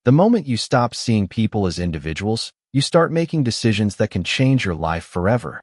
The moment you stop seeing people as individuals, you start making decisions that can change your life forever.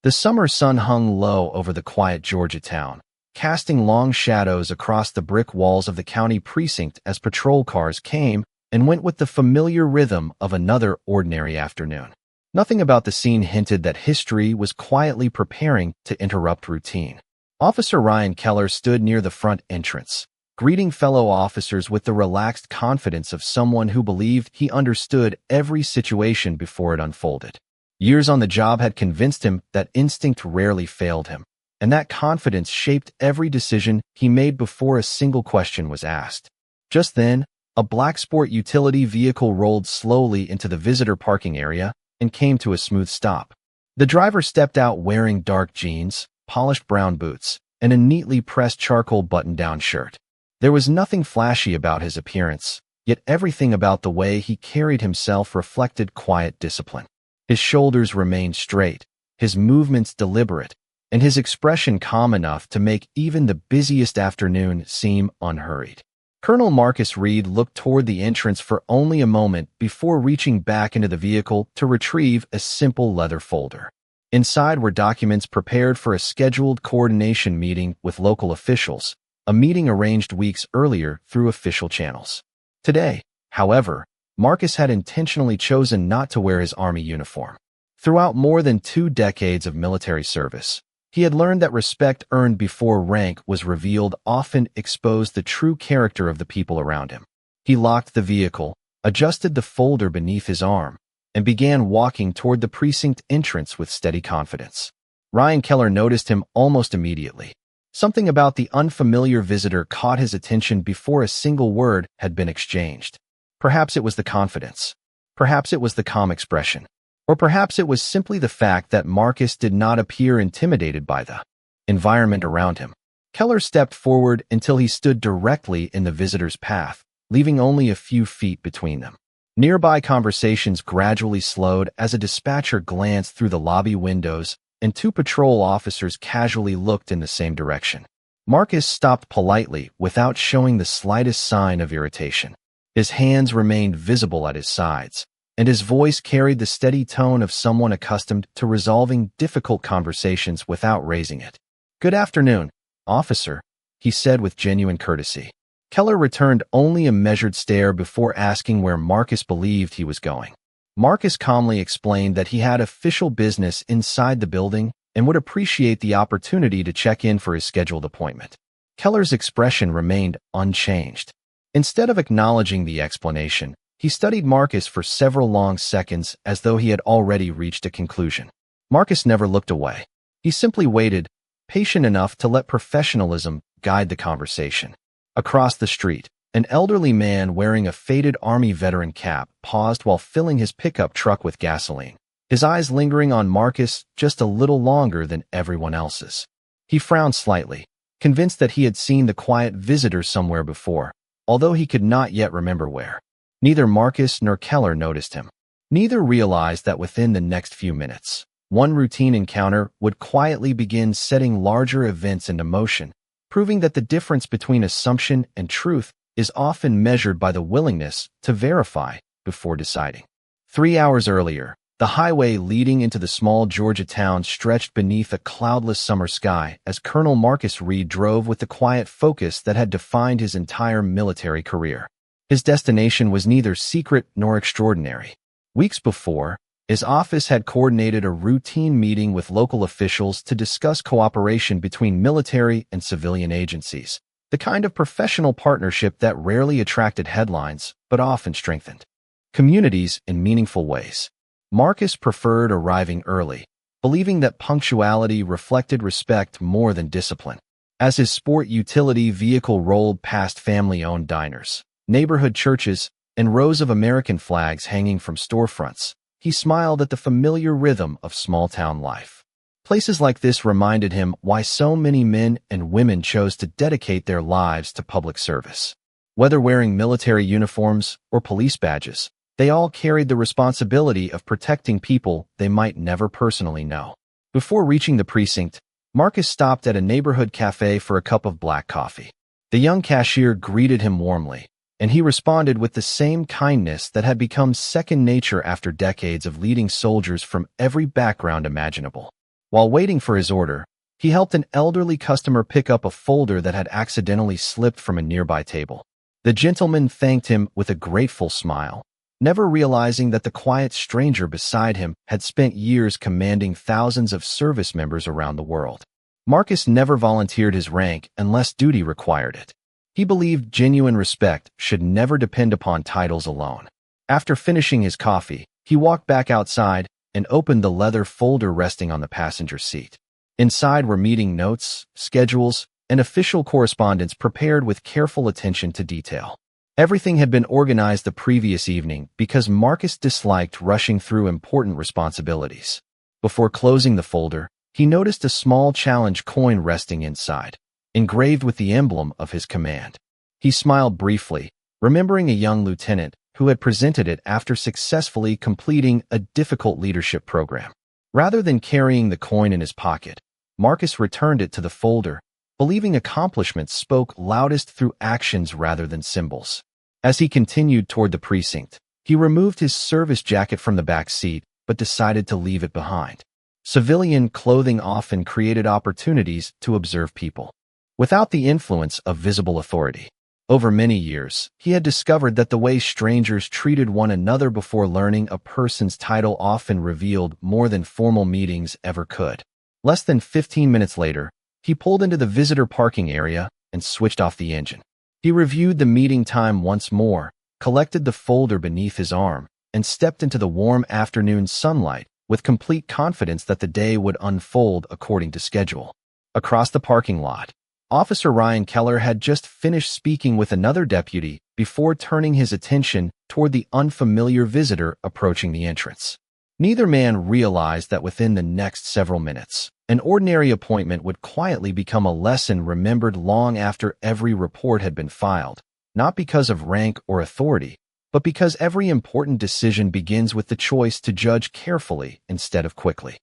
The summer sun hung low over the quiet Georgia town, casting long shadows across the brick walls of the county precinct as patrol cars came and went with the familiar rhythm of another ordinary afternoon. Nothing about the scene hinted that history was quietly preparing to interrupt routine. Officer Ryan Keller stood near the front entrance, greeting fellow officers with the relaxed confidence of someone who believed he understood every situation before it unfolded. Years on the job had convinced him that instinct rarely failed him, and that confidence shaped every decision he made before a single question was asked. Just then, a black sport utility vehicle rolled slowly into the visitor parking area and came to a smooth stop. The driver stepped out wearing dark jeans, polished brown boots, and a neatly pressed charcoal button-down shirt. There was nothing flashy about his appearance, yet everything about the way he carried himself reflected quiet discipline. His shoulders remained straight, his movements deliberate, and his expression calm enough to make even the busiest afternoon seem unhurried. Colonel Marcus Reed looked toward the entrance for only a moment before reaching back into the vehicle to retrieve a simple leather folder. Inside were documents prepared for a scheduled coordination meeting with local officials, a meeting arranged weeks earlier through official channels. Today, however, Marcus had intentionally chosen not to wear his Army uniform. Throughout more than 2 decades of military service, he had learned that respect earned before rank was revealed often exposed the true character of the people around him. He locked the vehicle, adjusted the folder beneath his arm, and began walking toward the precinct entrance with steady confidence. Ryan Keller noticed him almost immediately. Something about the unfamiliar visitor caught his attention before a single word had been exchanged. Perhaps it was the confidence. Perhaps it was the calm expression. Or perhaps it was simply the fact that Marcus did not appear intimidated by the environment around him. Keller stepped forward until he stood directly in the visitor's path, leaving only a few feet between them. Nearby conversations gradually slowed as a dispatcher glanced through the lobby windows and 2 patrol officers casually looked in the same direction. Marcus stopped politely without showing the slightest sign of irritation. His hands remained visible at his sides, and his voice carried the steady tone of someone accustomed to resolving difficult conversations without raising it. "Good afternoon, officer," he said with genuine courtesy. Keller returned only a measured stare before asking where Marcus believed he was going. Marcus calmly explained that he had official business inside the building and would appreciate the opportunity to check in for his scheduled appointment. Keller's expression remained unchanged. Instead of acknowledging the explanation, he studied Marcus for several long seconds as though he had already reached a conclusion. Marcus never looked away. He simply waited, patient enough to let professionalism guide the conversation. Across the street, an elderly man wearing a faded Army veteran cap paused while filling his pickup truck with gasoline, his eyes lingering on Marcus just a little longer than everyone else's. He frowned slightly, convinced that he had seen the quiet visitor somewhere before, although he could not yet remember where. Neither Marcus nor Keller noticed him. Neither realized that within the next few minutes, one routine encounter would quietly begin setting larger events into motion, proving that the difference between assumption and truth is often measured by the willingness to verify before deciding. 3 hours earlier, the highway leading into the small Georgia town stretched beneath a cloudless summer sky as Colonel Marcus Reed drove with the quiet focus that had defined his entire military career. His destination was neither secret nor extraordinary. Weeks before, his office had coordinated a routine meeting with local officials to discuss cooperation between military and civilian agencies, the kind of professional partnership that rarely attracted headlines but often strengthened communities in meaningful ways. Marcus preferred arriving early, believing that punctuality reflected respect more than discipline. As his sport utility vehicle rolled past family-owned diners, neighborhood churches, and rows of American flags hanging from storefronts, he smiled at the familiar rhythm of small-town life. Places like this reminded him why so many men and women chose to dedicate their lives to public service. Whether wearing military uniforms or police badges, they all carried the responsibility of protecting people they might never personally know. Before reaching the precinct, Marcus stopped at a neighborhood cafe for a cup of black coffee. The young cashier greeted him warmly, and he responded with the same kindness that had become second nature after decades of leading soldiers from every background imaginable. While waiting for his order, he helped an elderly customer pick up a folder that had accidentally slipped from a nearby table. The gentleman thanked him with a grateful smile, never realizing that the quiet stranger beside him had spent years commanding thousands of service members around the world. Marcus never volunteered his rank unless duty required it. He believed genuine respect should never depend upon titles alone. After finishing his coffee, he walked back outside and opened the leather folder resting on the passenger seat. Inside were meeting notes, schedules, and official correspondence prepared with careful attention to detail. Everything had been organized the previous evening because Marcus disliked rushing through important responsibilities. Before closing the folder, he noticed a small challenge coin resting inside, engraved with the emblem of his command. He smiled briefly, remembering a young lieutenant who had presented it after successfully completing a difficult leadership program. Rather than carrying the coin in his pocket, Marcus returned it to the folder, believing accomplishments spoke loudest through actions rather than symbols. As he continued toward the precinct, he removed his service jacket from the back seat but decided to leave it behind. Civilian clothing often created opportunities to observe people, without the influence of visible authority. Over many years, he had discovered that the way strangers treated one another before learning a person's title often revealed more than formal meetings ever could. Less than 15 minutes later, he pulled into the visitor parking area and switched off the engine. He reviewed the meeting time once more, collected the folder beneath his arm, and stepped into the warm afternoon sunlight with complete confidence that the day would unfold according to schedule. Across the parking lot, Officer Ryan Keller had just finished speaking with another deputy before turning his attention toward the unfamiliar visitor approaching the entrance. Neither man realized that within the next several minutes, an ordinary appointment would quietly become a lesson remembered long after every report had been filed, not because of rank or authority, but because every important decision begins with the choice to judge carefully instead of quickly.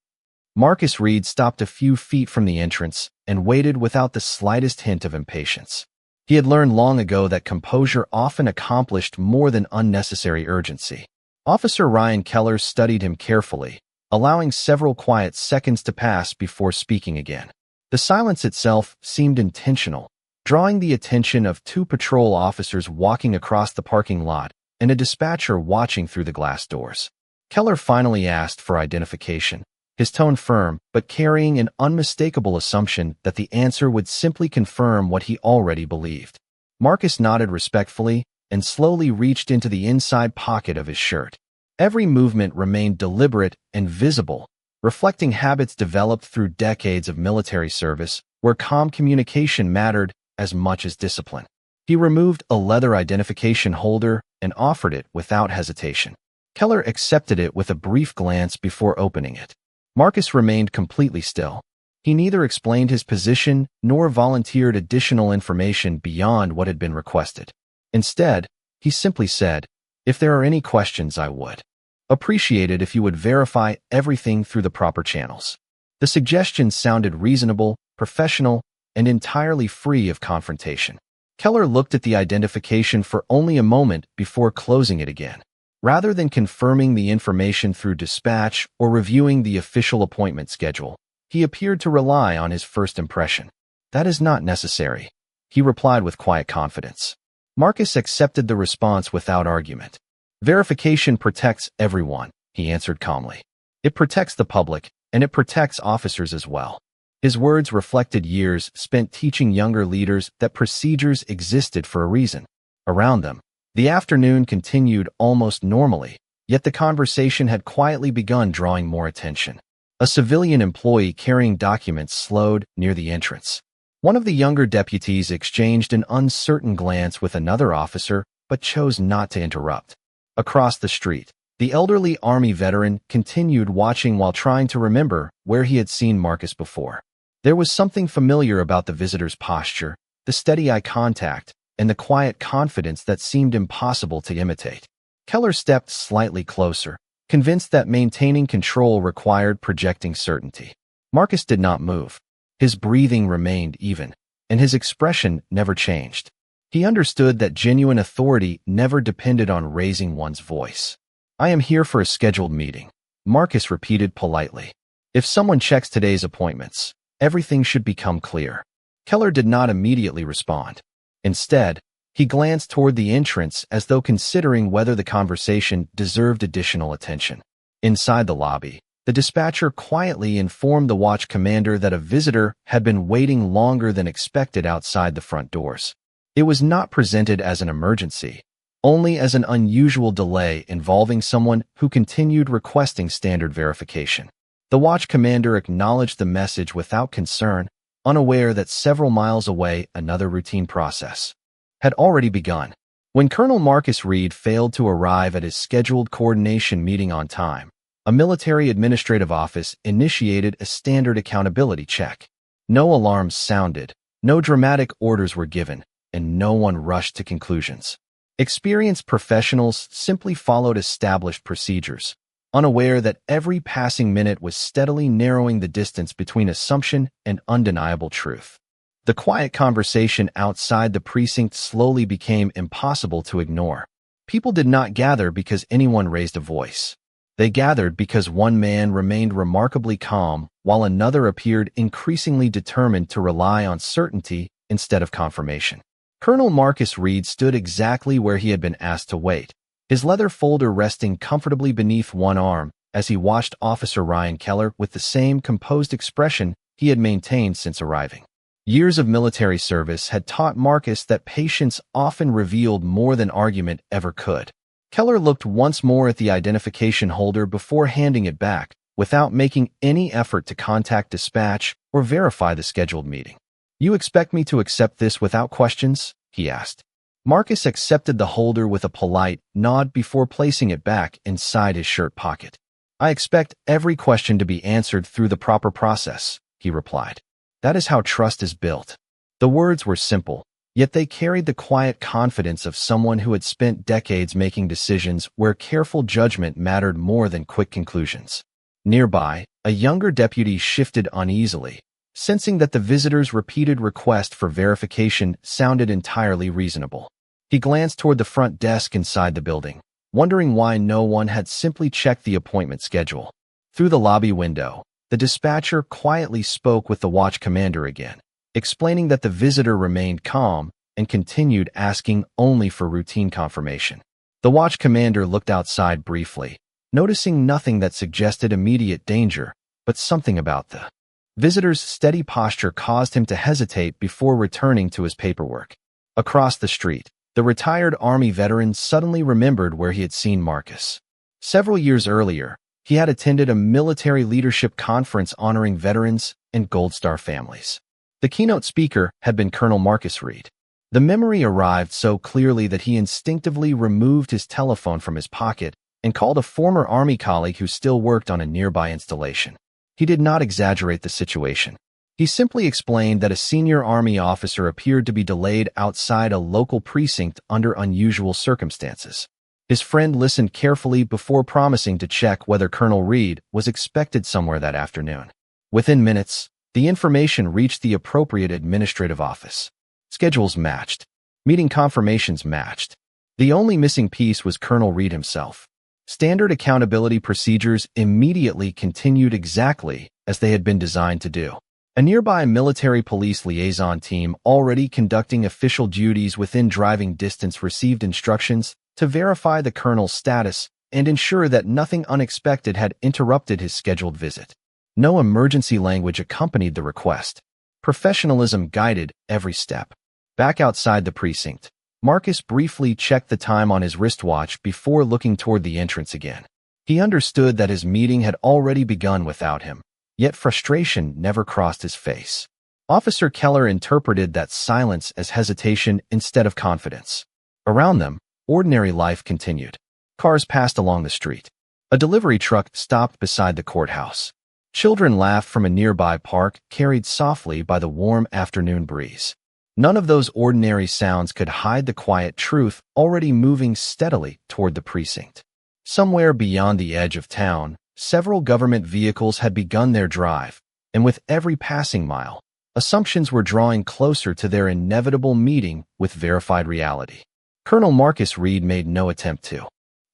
Marcus Reed stopped a few feet from the entrance and waited without the slightest hint of impatience. He had learned long ago that composure often accomplished more than unnecessary urgency. Officer Ryan Keller studied him carefully, allowing several quiet seconds to pass before speaking again. The silence itself seemed intentional, drawing the attention of two patrol officers walking across the parking lot and a dispatcher watching through the glass doors. Keller finally asked for identification, his tone firm but carrying an unmistakable assumption that the answer would simply confirm what he already believed. Marcus nodded respectfully and slowly reached into the inside pocket of his shirt. Every movement remained deliberate and visible, reflecting habits developed through decades of military service where calm communication mattered as much as discipline. He removed a leather identification holder and offered it without hesitation. Keller accepted it with a brief glance before opening it. Marcus remained completely still. He neither explained his position nor volunteered additional information beyond what had been requested. Instead, he simply said, "If there are any questions, I would appreciate it if you would verify everything through the proper channels." The suggestion sounded reasonable, professional, and entirely free of confrontation. Keller looked at the identification for only a moment before closing it again. Rather than confirming the information through dispatch or reviewing the official appointment schedule, he appeared to rely on his first impression. "That is not necessary," he replied with quiet confidence. Marcus accepted the response without argument. "Verification protects everyone," he answered calmly. "It protects the public, and it protects officers as well." His words reflected years spent teaching younger leaders that procedures existed for a reason. Around them, the afternoon continued almost normally, yet the conversation had quietly begun drawing more attention. A civilian employee carrying documents slowed near the entrance. One of the younger deputies exchanged an uncertain glance with another officer, but chose not to interrupt. Across the street, the elderly Army veteran continued watching while trying to remember where he had seen Marcus before. There was something familiar about the visitor's posture, the steady eye contact, and the quiet confidence that seemed impossible to imitate. Keller stepped slightly closer, convinced that maintaining control required projecting certainty. Marcus did not move. His breathing remained even, and his expression never changed. He understood that genuine authority never depended on raising one's voice. "I am here for a scheduled meeting," Marcus repeated politely. "If someone checks today's appointments, everything should become clear." Keller did not immediately respond. Instead, he glanced toward the entrance as though considering whether the conversation deserved additional attention. Inside the lobby, the dispatcher quietly informed the watch commander that a visitor had been waiting longer than expected outside the front doors. It was not presented as an emergency, only as an unusual delay involving someone who continued requesting standard verification. The watch commander acknowledged the message without concern, unaware that several miles away another routine process had already begun. When Colonel Marcus Reed failed to arrive at his scheduled coordination meeting on time, a military administrative office initiated a standard accountability check. No alarms sounded, no dramatic orders were given, and no one rushed to conclusions. Experienced professionals simply followed established procedures, unaware that every passing minute was steadily narrowing the distance between assumption and undeniable truth. The quiet conversation outside the precinct slowly became impossible to ignore. People did not gather because anyone raised a voice. They gathered because one man remained remarkably calm, while another appeared increasingly determined to rely on certainty instead of confirmation. Colonel Marcus Reed stood exactly where he had been asked to wait, his leather folder resting comfortably beneath one arm as he watched Officer Ryan Keller with the same composed expression he had maintained since arriving. Years of military service had taught Marcus that patience often revealed more than argument ever could. Keller looked once more at the identification holder before handing it back, without making any effort to contact dispatch or verify the scheduled meeting. "You expect me to accept this without questions?" he asked. Marcus accepted the holder with a polite nod before placing it back inside his shirt pocket. "I expect every question to be answered through the proper process," he replied. "That is how trust is built." The words were simple, yet they carried the quiet confidence of someone who had spent decades making decisions where careful judgment mattered more than quick conclusions. Nearby, a younger deputy shifted uneasily, sensing that the visitor's repeated request for verification sounded entirely reasonable. He glanced toward the front desk inside the building, wondering why no one had simply checked the appointment schedule. Through the lobby window, the dispatcher quietly spoke with the watch commander again, explaining that the visitor remained calm and continued asking only for routine confirmation. The watch commander looked outside briefly, noticing nothing that suggested immediate danger, but something about the visitor's steady posture caused him to hesitate before returning to his paperwork. Across the street, the retired Army veteran suddenly remembered where he had seen Marcus. Several years earlier, he had attended a military leadership conference honoring veterans and Gold Star families. The keynote speaker had been Colonel Marcus Reed. The memory arrived so clearly that he instinctively removed his telephone from his pocket and called a former Army colleague who still worked on a nearby installation. He did not exaggerate the situation. He simply explained that a senior Army officer appeared to be delayed outside a local precinct under unusual circumstances. His friend listened carefully before promising to check whether Colonel Reed was expected somewhere that afternoon. Within minutes, the information reached the appropriate administrative office. Schedules matched. Meeting confirmations matched. The only missing piece was Colonel Reed himself. Standard accountability procedures immediately continued exactly as they had been designed to do. A nearby military police liaison team already conducting official duties within driving distance received instructions to verify the colonel's status and ensure that nothing unexpected had interrupted his scheduled visit. No emergency language accompanied the request. Professionalism guided every step. Back outside the precinct, Marcus briefly checked the time on his wristwatch before looking toward the entrance again. He understood that his meeting had already begun without him, yet frustration never crossed his face. Officer Keller interpreted that silence as hesitation instead of confidence. Around them, ordinary life continued. Cars passed along the street. A delivery truck stopped beside the courthouse. Children laughed from a nearby park, carried softly by the warm afternoon breeze. None of those ordinary sounds could hide the quiet truth already moving steadily toward the precinct. Somewhere beyond the edge of town, several government vehicles had begun their drive, and with every passing mile, Assumptions were drawing closer to their inevitable meeting with verified reality. Colonel Marcus Reed made no attempt to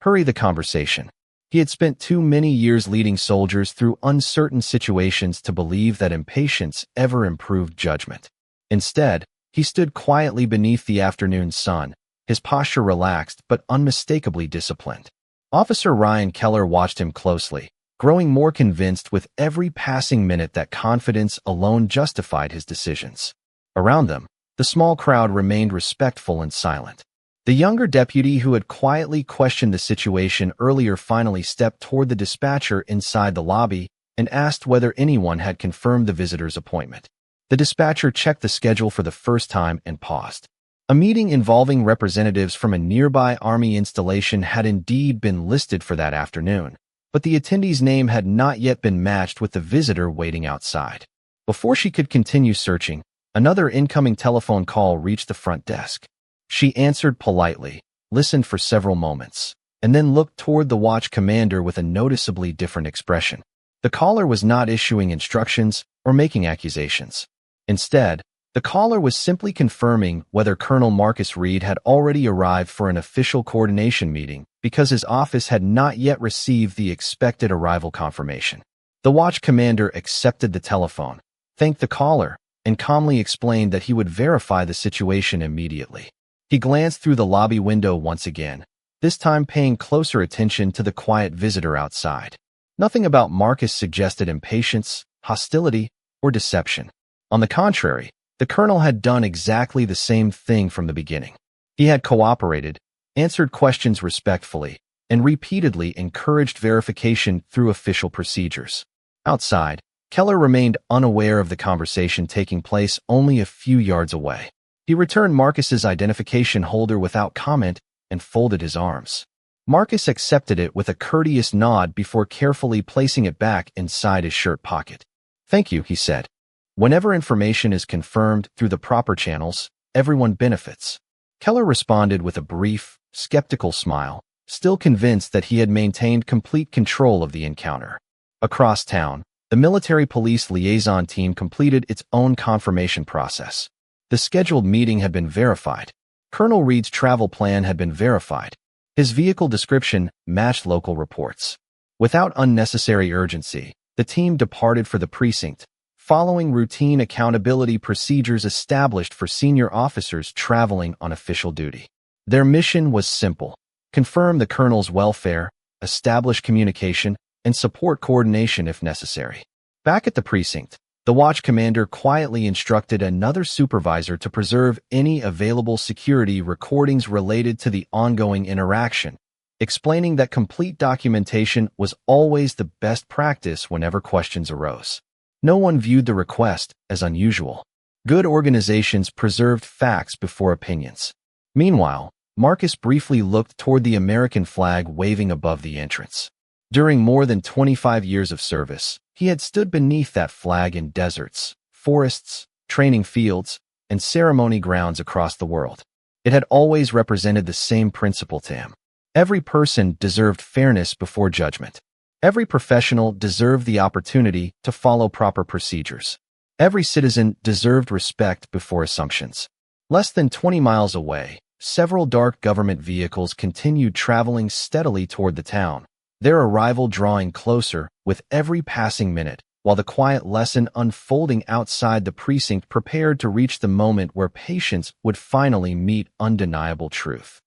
hurry the conversation. He had spent too many years leading soldiers through uncertain situations to believe that impatience ever improved judgment. Instead, he stood quietly beneath the afternoon sun, his posture relaxed but unmistakably disciplined. Officer Ryan Keller watched him closely, growing more convinced with every passing minute that confidence alone justified his decisions. Around them, the small crowd remained respectful and silent. The younger deputy who had quietly questioned the situation earlier finally stepped toward the dispatcher inside the lobby and asked whether anyone had confirmed the visitor's appointment. The dispatcher checked the schedule for the first time and paused. A meeting involving representatives from a nearby Army installation had indeed been listed for that afternoon, but the attendee's name had not yet been matched with the visitor waiting outside. Before she could continue searching, another incoming telephone call reached the front desk. She answered politely, listened for several moments, and then looked toward the watch commander with a noticeably different expression. The caller was not issuing instructions or making accusations. Instead, the caller was simply confirming whether Colonel Marcus Reed had already arrived for an official coordination meeting because his office had not yet received the expected arrival confirmation. The watch commander accepted the telephone, thanked the caller, and calmly explained that he would verify the situation immediately. He glanced through the lobby window once again, this time paying closer attention to the quiet visitor outside. Nothing about Marcus suggested impatience, hostility, or deception. On the contrary, the colonel had done exactly the same thing from the beginning. He had cooperated, answered questions respectfully, and repeatedly encouraged verification through official procedures. Outside, Keller remained unaware of the conversation taking place only a few yards away. He returned Marcus's identification holder without comment and folded his arms. Marcus accepted it with a courteous nod before carefully placing it back inside his shirt pocket. "Thank you," he said. "Whenever information is confirmed through the proper channels, everyone benefits." Keller responded with a brief, skeptical smile, still convinced that he had maintained complete control of the encounter. Across town, the military police liaison team completed its own confirmation process. The scheduled meeting had been verified. Colonel Reed's travel plan had been verified. His vehicle description matched local reports. Without unnecessary urgency, the team departed for the precinct, following routine accountability procedures established for senior officers traveling on official duty. Their mission was simple: confirm the colonel's welfare, establish communication, and support coordination if necessary. Back at the precinct, the watch commander quietly instructed another supervisor to preserve any available security recordings related to the ongoing interaction, explaining that complete documentation was always the best practice whenever questions arose. No one viewed the request as unusual. Good organizations preserved facts before opinions. Meanwhile, Marcus briefly looked toward the American flag waving above the entrance. During more than 25 years of service, he had stood beneath that flag in deserts, forests, training fields, and ceremony grounds across the world. It had always represented the same principle to him. Every person deserved fairness before judgment. Every professional deserved the opportunity to follow proper procedures. Every citizen deserved respect before assumptions. Less than 20 miles away, several dark government vehicles continued traveling steadily toward the town, their arrival drawing closer with every passing minute, while the quiet lesson unfolding outside the precinct prepared to reach the moment where patience would finally meet undeniable truth.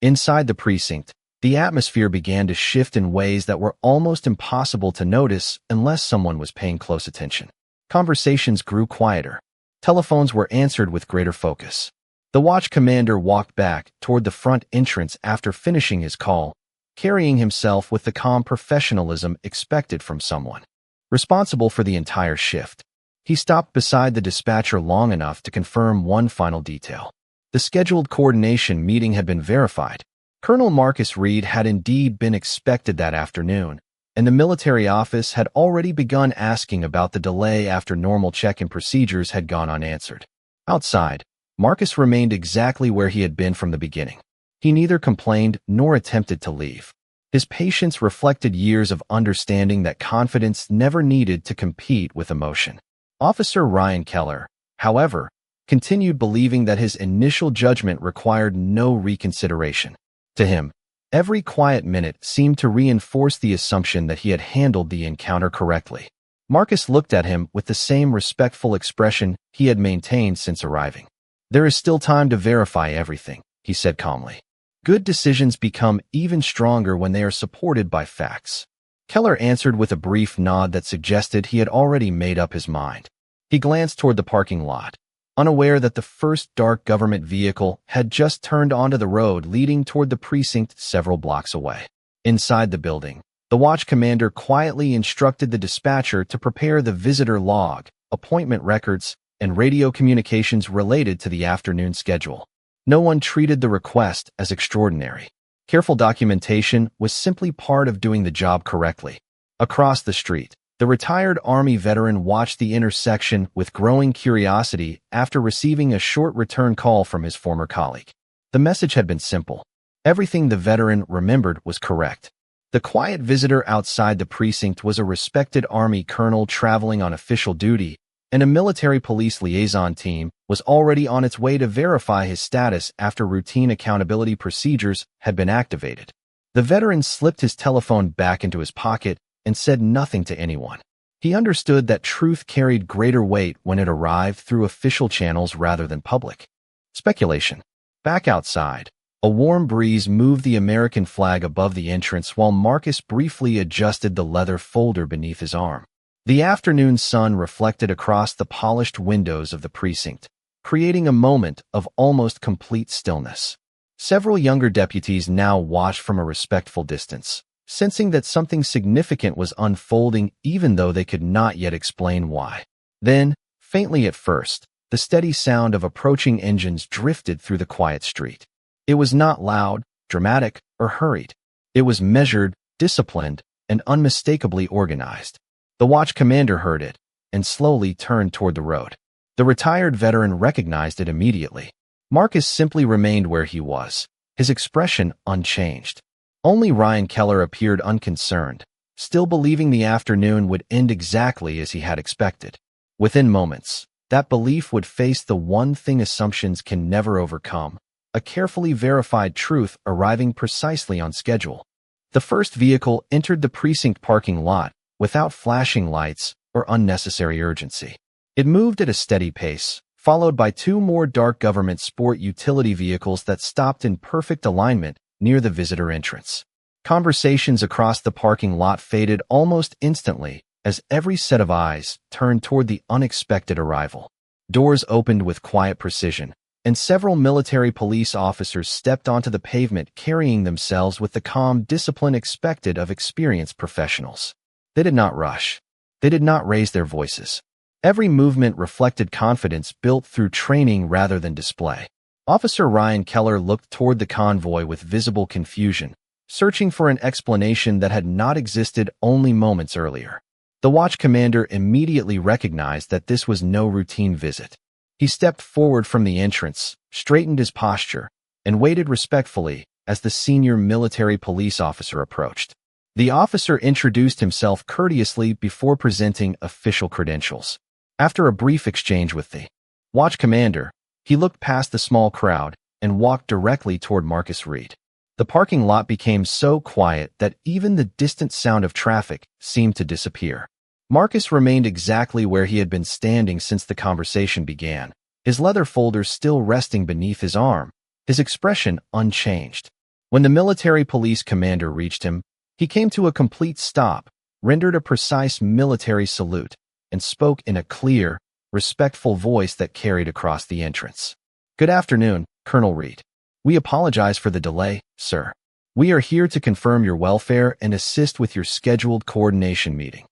Inside the precinct, the atmosphere began to shift in ways that were almost impossible to notice unless someone was paying close attention. Conversations grew quieter. Telephones were answered with greater focus. The watch commander walked back toward the front entrance after finishing his call, carrying himself with the calm professionalism expected from someone responsible for the entire shift. He stopped beside the dispatcher long enough to confirm one final detail. The scheduled coordination meeting had been verified. Colonel Marcus Reed had indeed been expected that afternoon, and the military office had already begun asking about the delay after normal check-in procedures had gone unanswered. Outside, Marcus remained exactly where he had been from the beginning. He neither complained nor attempted to leave. His patience reflected years of understanding that confidence never needed to compete with emotion. Officer Ryan Keller, However, continued believing that his initial judgment required no reconsideration. To him, every quiet minute seemed to reinforce the assumption that he had handled the encounter correctly. Marcus looked at him with the same respectful expression he had maintained since arriving. "There is still time to verify everything," he said calmly. "Good decisions become even stronger when they are supported by facts." Keller answered with a brief nod that suggested he had already made up his mind. He glanced toward the parking lot, unaware that the first dark government vehicle had just turned onto the road leading toward the precinct several blocks away. Inside the building, the watch commander quietly instructed the dispatcher to prepare the visitor log, appointment records, and radio communications related to the afternoon schedule. No one treated the request as extraordinary. Careful documentation was simply part of doing the job correctly. Across the street, the retired Army veteran watched the intersection with growing curiosity after receiving a short return call from his former colleague. The message had been simple. Everything the veteran remembered was correct. The quiet visitor outside the precinct was a respected Army colonel traveling on official duty, and a military police liaison team was already on its way to verify his status after routine accountability procedures had been activated. The veteran slipped his telephone back into his pocket and said nothing to anyone. He understood that truth carried greater weight when it arrived through official channels rather than public speculation. Back outside, a warm breeze moved the American flag above the entrance while Marcus briefly adjusted the leather folder beneath his arm. The afternoon sun reflected across the polished windows of the precinct, creating a moment of almost complete stillness. Several younger deputies now watched from a respectful distance, sensing that something significant was unfolding even though they could not yet explain why. Then, faintly at first, the steady sound of approaching engines drifted through the quiet street. It was not loud, dramatic, or hurried. It was measured, disciplined, and unmistakably organized. The watch commander heard it and slowly turned toward the road. The retired veteran recognized it immediately. Marcus simply remained where he was, his expression unchanged. Only Ryan Keller appeared unconcerned, still believing the afternoon would end exactly as he had expected. Within moments, that belief would face the one thing assumptions can never overcome: a carefully verified truth arriving precisely on schedule. The first vehicle entered the precinct parking lot without flashing lights or unnecessary urgency. It moved at a steady pace, followed by two more dark government sport utility vehicles that stopped in perfect alignment near the visitor entrance. Conversations across the parking lot faded almost instantly as every set of eyes turned toward the unexpected arrival. Doors opened with quiet precision, and several military police officers stepped onto the pavement carrying themselves with the calm discipline expected of experienced professionals. They did not rush. They did not raise their voices. Every movement reflected confidence built through training rather than display. Officer Ryan Keller looked toward the convoy with visible confusion, searching for an explanation that had not existed only moments earlier. The watch commander immediately recognized that this was no routine visit. He stepped forward from the entrance, straightened his posture, and waited respectfully as the senior military police officer approached. The officer introduced himself courteously before presenting official credentials. After a brief exchange with the watch commander, he looked past the small crowd and walked directly toward Marcus Reed. The parking lot became so quiet that even the distant sound of traffic seemed to disappear. Marcus remained exactly where he had been standing since the conversation began, his leather folder still resting beneath his arm, his expression unchanged. When the military police commander reached him, he came to a complete stop, rendered a precise military salute, and spoke in a clear, respectful voice that carried across the entrance. "Good afternoon, Colonel Reed. We apologize for the delay, sir. We are here to confirm your welfare and assist with your scheduled coordination meeting."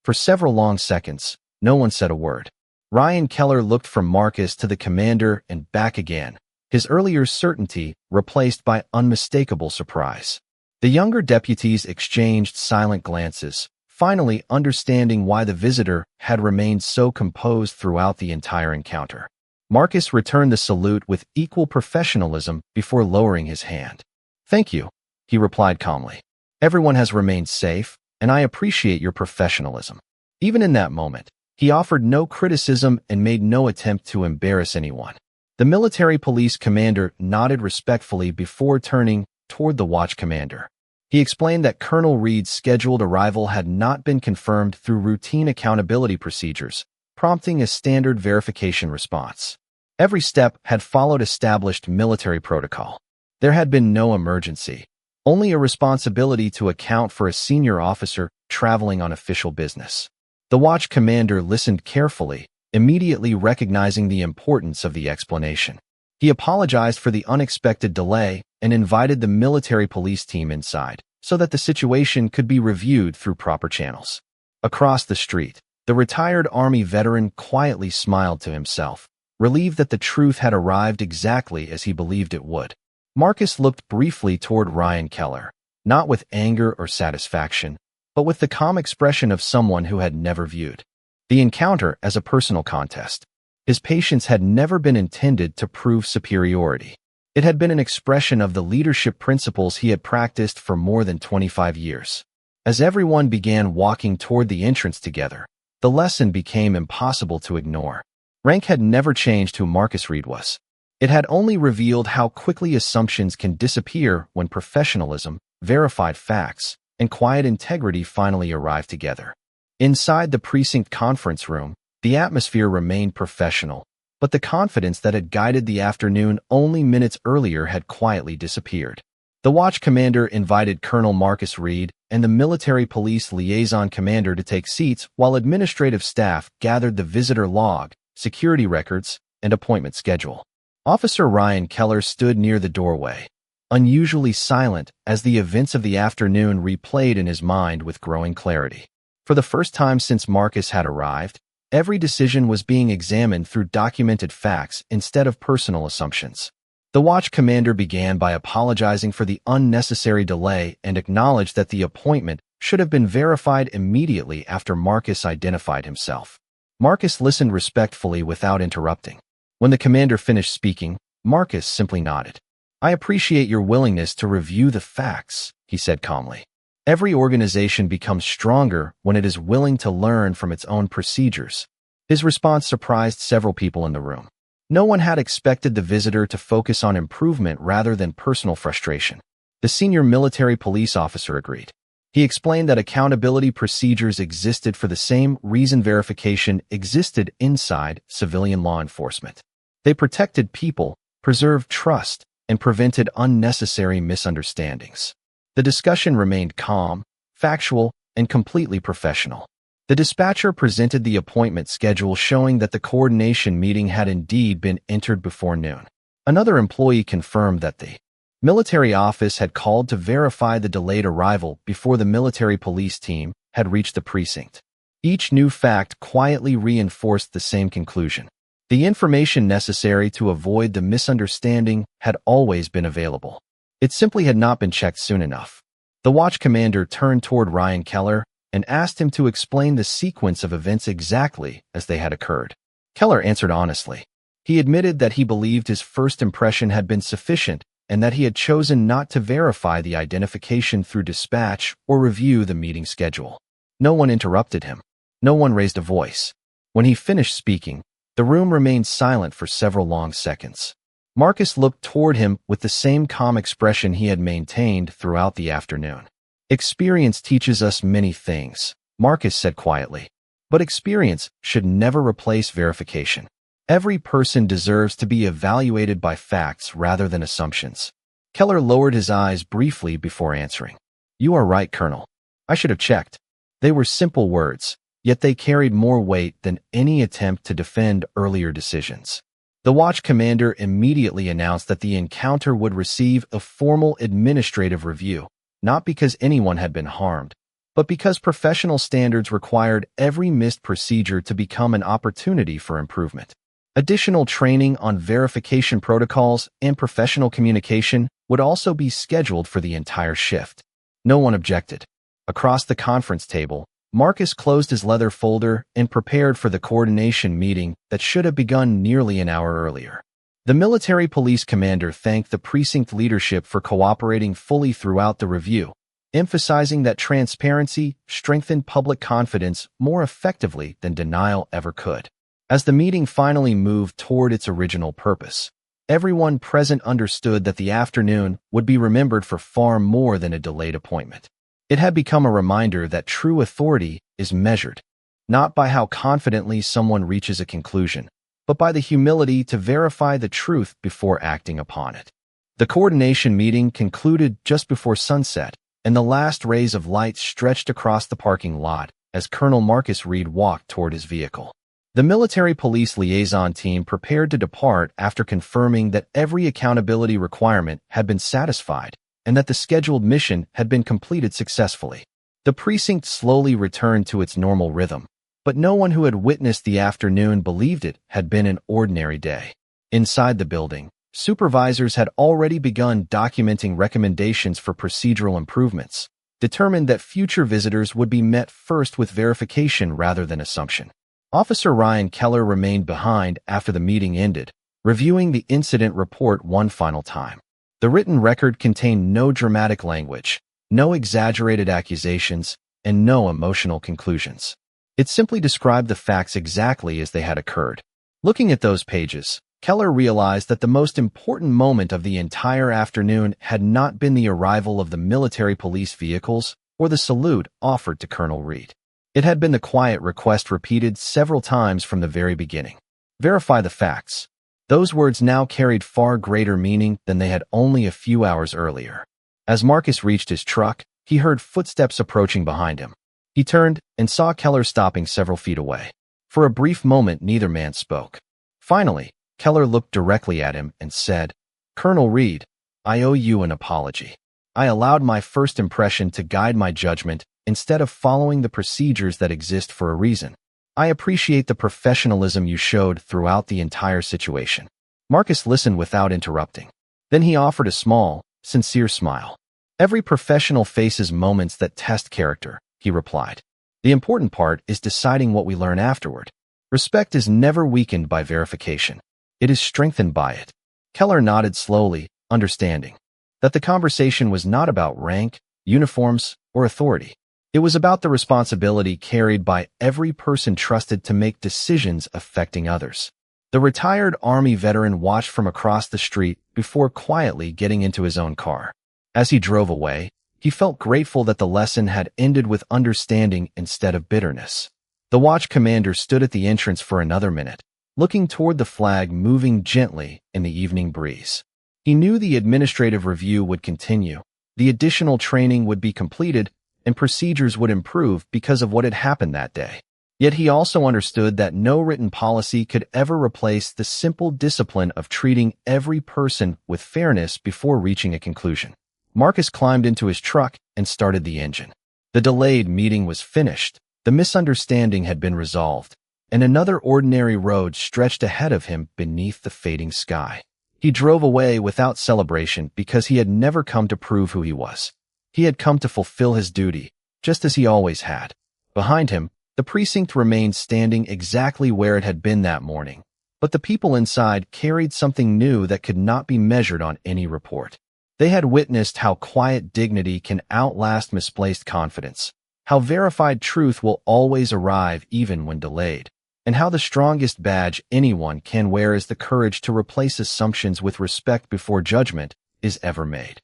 For several long seconds, no one said a word. Ryan Keller looked from Marcus to the commander and back again, his earlier certainty replaced by unmistakable surprise. The younger deputies exchanged silent glances, finally understanding why the visitor had remained so composed throughout the entire encounter. Marcus returned the salute with equal professionalism before lowering his hand. "Thank you," he replied calmly. "Everyone has remained safe, and I appreciate your professionalism." Even in that moment, He offered no criticism and made no attempt to embarrass anyone. The military police commander nodded respectfully before turning toward the watch commander. He explained that Colonel Reed's scheduled arrival had not been confirmed through routine accountability procedures, prompting a standard verification response. Every step had followed established military protocol. There had been no emergency, only a responsibility to account for a senior officer traveling on official business. The watch commander listened carefully, immediately recognizing the importance of the explanation. He apologized for the unexpected delay and invited the military police team inside so that the situation could be reviewed through proper channels. Across the street, the retired Army veteran quietly smiled to himself, relieved that the truth had arrived exactly as he believed it would. Marcus looked briefly toward Ryan Keller, not with anger or satisfaction, but with the calm expression of someone who had never viewed the encounter as a personal contest. His patience had never been intended to prove superiority. It had been an expression of the leadership principles he had practiced for more than 25 years. As everyone began walking toward the entrance together, the lesson became impossible to ignore. Rank had never changed who Marcus Reed was. It had only revealed how quickly assumptions can disappear when professionalism, verified facts, and quiet integrity finally arrive together. Inside the precinct conference room, the atmosphere remained professional, but the confidence that had guided the afternoon only minutes earlier had quietly disappeared. The watch commander invited Colonel Marcus Reed and the military police liaison commander to take seats while administrative staff gathered the visitor log, security records, and appointment schedule. Officer Ryan Keller stood near the doorway, unusually silent as the events of the afternoon replayed in his mind with growing clarity. For the first time since Marcus had arrived, every decision was being examined through documented facts instead of personal assumptions. The watch commander began by apologizing for the unnecessary delay and acknowledged that the appointment should have been verified immediately after Marcus identified himself. Marcus listened respectfully without interrupting. When the commander finished speaking, Marcus simply nodded. "I appreciate your willingness to review the facts," he said calmly. Every organization becomes stronger when it is willing to learn from its own procedures. His response surprised several people in the room. No one had expected the visitor to focus on improvement rather than personal frustration. The senior military police officer agreed. He explained that accountability procedures existed for the same reason verification existed inside civilian law enforcement. They protected people, preserved trust, and prevented unnecessary misunderstandings. The discussion remained calm, factual, and completely professional. The dispatcher presented the appointment schedule showing that the coordination meeting had indeed been entered before noon. Another employee confirmed that the military office had called to verify the delayed arrival before the military police team had reached the precinct. Each new fact quietly reinforced the same conclusion. The information necessary to avoid the misunderstanding had always been available. It simply had not been checked soon enough. The watch commander turned toward Ryan Keller and asked him to explain the sequence of events exactly as they had occurred. Keller answered honestly. He admitted that he believed his first impression had been sufficient and that he had chosen not to verify the identification through dispatch or review the meeting schedule. No one interrupted him. No one raised a voice. When he finished speaking, the room remained silent for several long seconds. Marcus looked toward him with the same calm expression he had maintained throughout the afternoon. "Experience teaches us many things," Marcus said quietly. "But experience should never replace verification. Every person deserves to be evaluated by facts rather than assumptions." Keller lowered his eyes briefly before answering. "You are right, Colonel. I should have checked." They were simple words, yet they carried more weight than any attempt to defend earlier decisions. The watch commander immediately announced that the encounter would receive a formal administrative review, not because anyone had been harmed, but because professional standards required every missed procedure to become an opportunity for improvement. Additional training on verification protocols and professional communication would also be scheduled for the entire shift. No one objected. Across the conference table, Marcus closed his leather folder and prepared for the coordination meeting that should have begun nearly an hour earlier. The military police commander thanked the precinct leadership for cooperating fully throughout the review, emphasizing that transparency strengthened public confidence more effectively than denial ever could. As the meeting finally moved toward its original purpose, everyone present understood that the afternoon would be remembered for far more than a delayed appointment. It had become a reminder that true authority is measured, not by how confidently someone reaches a conclusion, but by the humility to verify the truth before acting upon it. The coordination meeting concluded just before sunset, and the last rays of light stretched across the parking lot as Colonel Marcus Reed walked toward his vehicle. The military police liaison team prepared to depart after confirming that every accountability requirement had been satisfied and that the scheduled mission had been completed successfully. The precinct slowly returned to its normal rhythm, but no one who had witnessed the afternoon believed it had been an ordinary day. Inside the building, supervisors had already begun documenting recommendations for procedural improvements, determined that future visitors would be met first with verification rather than assumption. Officer Ryan Keller remained behind after the meeting ended, reviewing the incident report one final time. The written record contained no dramatic language, no exaggerated accusations, and no emotional conclusions. It simply described the facts exactly as they had occurred. Looking at those pages, Keller realized that the most important moment of the entire afternoon had not been the arrival of the military police vehicles or the salute offered to Colonel Reed. It had been the quiet request repeated several times from the very beginning. Verify the facts. Those words now carried far greater meaning than they had only a few hours earlier. As Marcus reached his truck, he heard footsteps approaching behind him. He turned and saw Keller stopping several feet away. For a brief moment, neither man spoke. Finally, Keller looked directly at him and said, "Colonel Reed, I owe you an apology. I allowed my first impression to guide my judgment instead of following the procedures that exist for a reason. I appreciate the professionalism you showed throughout the entire situation." Marcus listened without interrupting. Then he offered a small, sincere smile. "Every professional faces moments that test character," he replied. "The important part is deciding what we learn afterward. Respect is never weakened by verification. It is strengthened by it." Keller nodded slowly, understanding that the conversation was not about rank, uniforms, or authority. It was about the responsibility carried by every person trusted to make decisions affecting others. The retired Army veteran watched from across the street before quietly getting into his own car. As he drove away, he felt grateful that the lesson had ended with understanding instead of bitterness. The watch commander stood at the entrance for another minute, looking toward the flag moving gently in the evening breeze. He knew the administrative review would continue, the additional training would be completed, and procedures would improve because of what had happened that day. Yet he also understood that no written policy could ever replace the simple discipline of treating every person with fairness before reaching a conclusion. Marcus climbed into his truck and started the engine. The delayed meeting was finished, the misunderstanding had been resolved, and another ordinary road stretched ahead of him beneath the fading sky. He drove away without celebration because he had never come to prove who he was. He had come to fulfill his duty, just as he always had. Behind him, the precinct remained standing exactly where it had been that morning, but the people inside carried something new that could not be measured on any report. They had witnessed how quiet dignity can outlast misplaced confidence, how verified truth will always arrive even when delayed, and how the strongest badge anyone can wear is the courage to replace assumptions with respect before judgment is ever made.